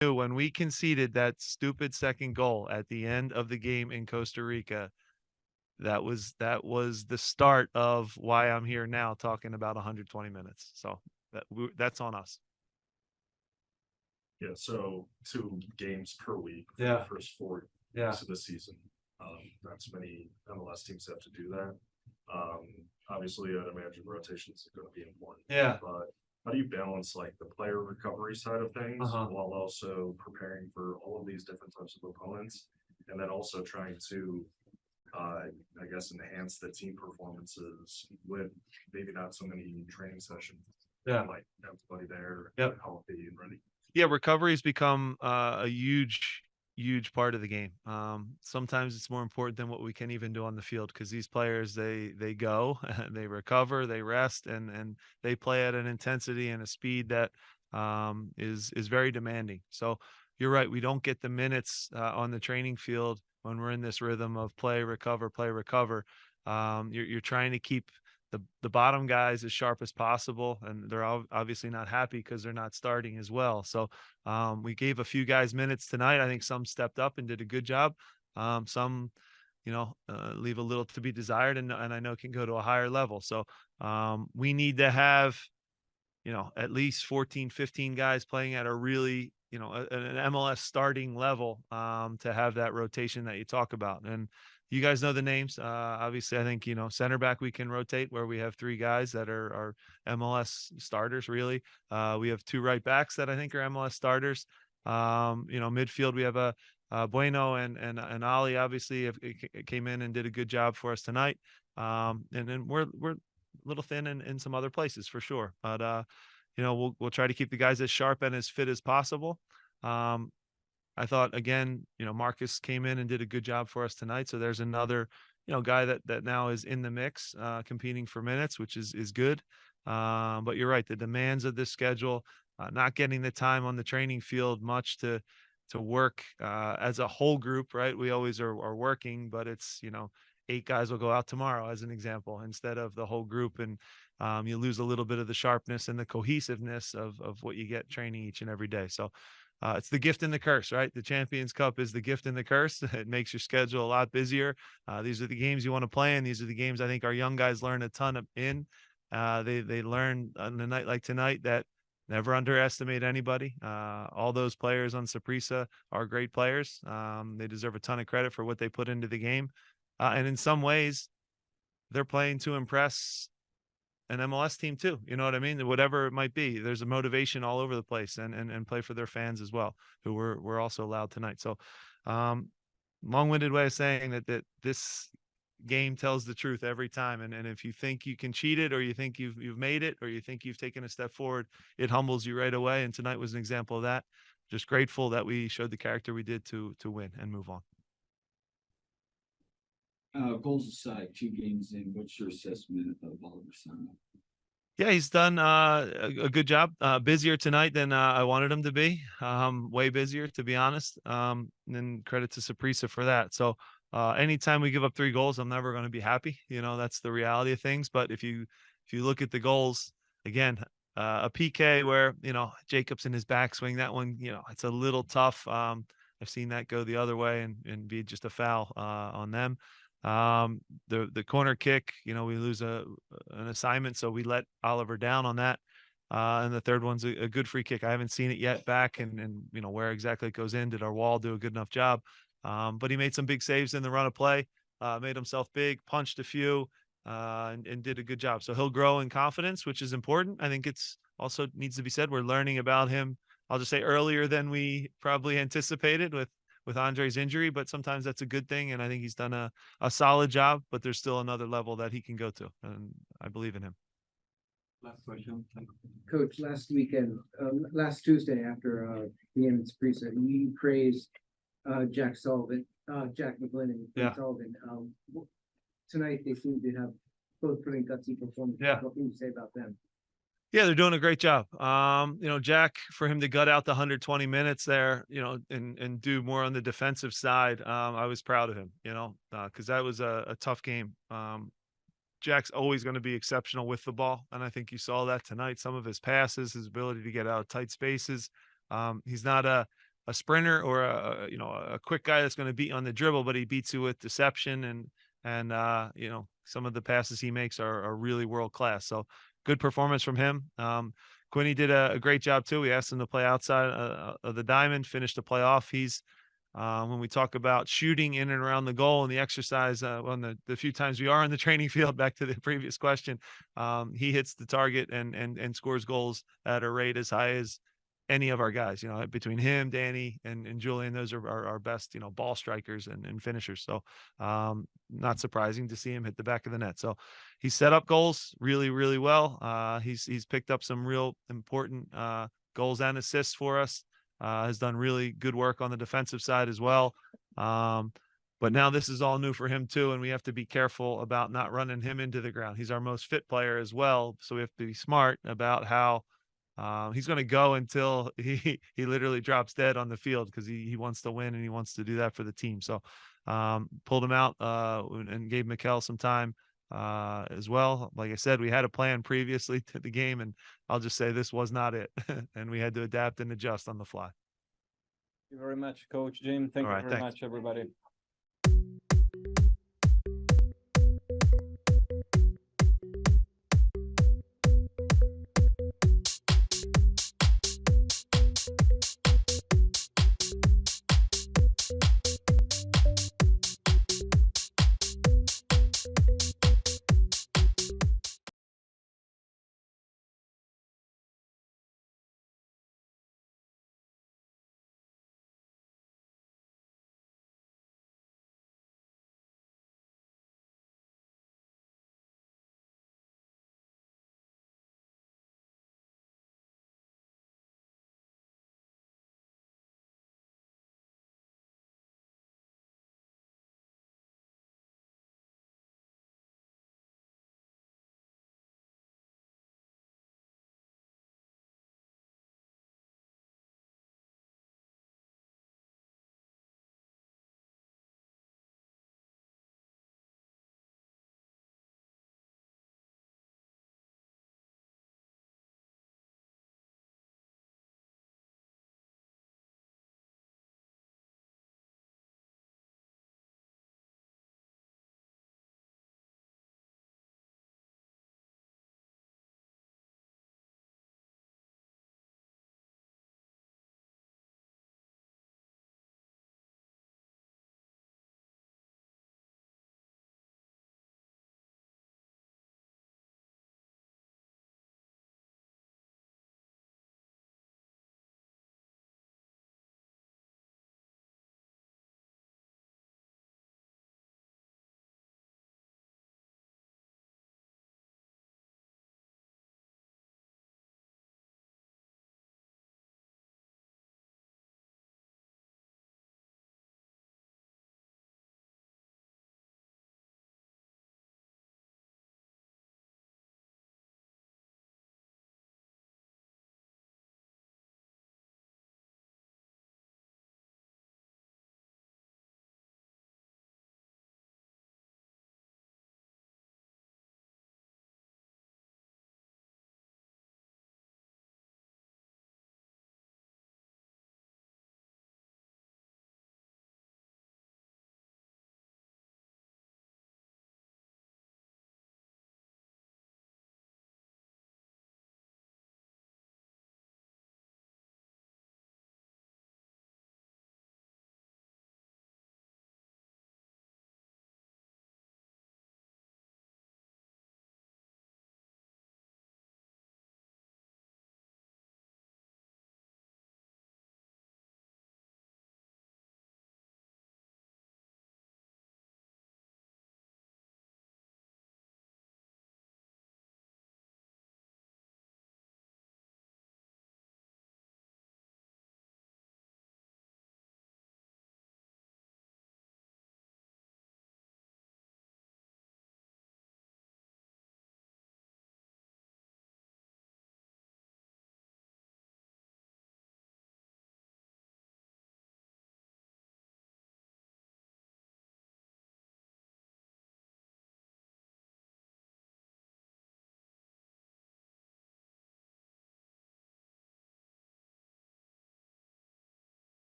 when we conceded that stupid second goal at the end of the game in Costa Rica, that was the start of why I'm here now talking about 120 minutes. So that's on us. Yeah, so 2 games per week for Yeah. the first 4 Yeah. weeks of the season. Not too many MLS teams have to do that. Obviously, I'd imagine rotations are going to be important. Yeah. But how do you balance like the player recovery side of things Uh-huh. while also preparing for all of these different types of opponents, and then also trying to, I guess, enhance the team performances with maybe not so many training sessions, Yeah. like everybody there, Yep. healthy and ready. Yeah, recovery's become a huge part of the game. Sometimes it's more important than what we can even do on the field because these players they go, they recover, they rest, and they play at an intensity and a speed that is very demanding. So you're right, we don't get the minutes on the training field when we're in this rhythm of play, recover, play, recover. You're trying to keep the bottom guys as sharp as possible, and they're obviously not happy because they're not starting as well. So we gave a few guys minutes tonight. I think some stepped up and did a good job. Some, leave a little to be desired, and I know can go to a higher level. So we need to have at least 14, 15 guys playing at a really an MLS starting level to have that rotation that you talk about. And you guys know the names. Obviously, I think center back we can rotate where we have 3 guys that are MLS starters. Really, we have 2 right backs that I think are MLS starters. Midfield we have a Bueno and Ali. Obviously, came in and did a good job for us tonight. And then we're a little thin in some other places for sure, but we'll try to keep the guys as sharp and as fit as possible. Um, I thought again, Marcus came in and did a good job for us tonight. So there's another, guy that now is in the mix, competing for minutes, which is good. But you're right, the demands of this schedule, not getting the time on the training field much to work as a whole group, right? We always are working, but it's 8 guys will go out tomorrow, as an example, instead of the whole group, and you lose a little bit of the sharpness and the cohesiveness of what you get training each and every day. So it's the gift and the curse, right? The Champions Cup is the gift and the curse. It makes your schedule a lot busier. These are the games you want to play in. These are the games I think our young guys learn a ton in. They learn on a night like tonight that never underestimate anybody. All those players on Saprissa are great players. They deserve a ton of credit for what they put into the game. And in some ways, they're playing to impress an MLS team too. You know what I mean? Whatever it might be, there's a motivation all over the place, and play for their fans as well, who were also loud tonight. So, um, long-winded way of saying that this game tells the truth every time. And if you think you can cheat it, or you think you've made it, or you think you've taken a step forward, it humbles you right away. And tonight was an example of that. Just grateful that we showed the character we did to win and move on. Goals aside, 2 games in, what's your assessment of Oliver Simon? Yeah, he's done a good job. Busier tonight than I wanted him to be. Way busier, to be honest. And credit to Saprissa for that. So anytime we give up 3 goals, I'm never going to be happy. That's the reality of things. But if you look at the goals again, a PK where Jacobs in his backswing, that one, it's a little tough. I've seen that go the other way and be just a foul on them. The corner kick, we lose an assignment, so we let Oliver down on that. And the third one's a good free kick. I haven't seen it yet back, and where exactly it goes in. Did our wall do a good enough job? But he made some big saves in the run of play, made himself big, punched a few, and did a good job. So he'll grow in confidence, which is important. I think it's also needs to be said, we're learning about him, I'll just say, earlier than we probably anticipated with Andre's injury, but sometimes that's a good thing. And I think he's done a solid job, but there's still another level that he can go to. And I believe in him. Last question. Coach, last Tuesday after the end of Saprissa, you praised Jack McGlynn and Sullivan. Tonight they seem to have both putting gutsy performances. Yeah. What can you say about them? Yeah, they're doing a great job. Jack, for him to gut out the 120 minutes there, and do more on the defensive side, I was proud of him, because that was a tough game. Jack's always going to be exceptional with the ball, and I think you saw that tonight. Some of his passes, his ability to get out of tight spaces. He's not a a sprinter or a quick guy that's going to beat you on the dribble, but he beats you with deception and some of the passes he makes are really world class. So good performance from him. Quinny did a great job too. We asked him to play outside of the diamond, finish the playoff. He's when we talk about shooting in and around the goal and the exercise on the few times we are in the training field, back to the previous question, he hits the target and scores goals at a rate as high as any of our guys. Between him, Danny, and Julian, those are our best, ball strikers and finishers. So not surprising to see him hit the back of the net. So he set up goals really, really well. He's picked up some real important goals and assists for us. Has done really good work on the defensive side as well. But now this is all new for him too, and we have to be careful about not running him into the ground. He's our most fit player as well, so we have to be smart about how he's going to go until he literally drops dead on the field, because he wants to win and he wants to do that for the team. So pulled him out and gave Mikel some time as well. Like I said, we had a plan previously to the game, and I'll just say this was not it. And we had to adapt and adjust on the fly. Thank you very much, Coach Jim. Thank All you right, very thanks. much, everybody.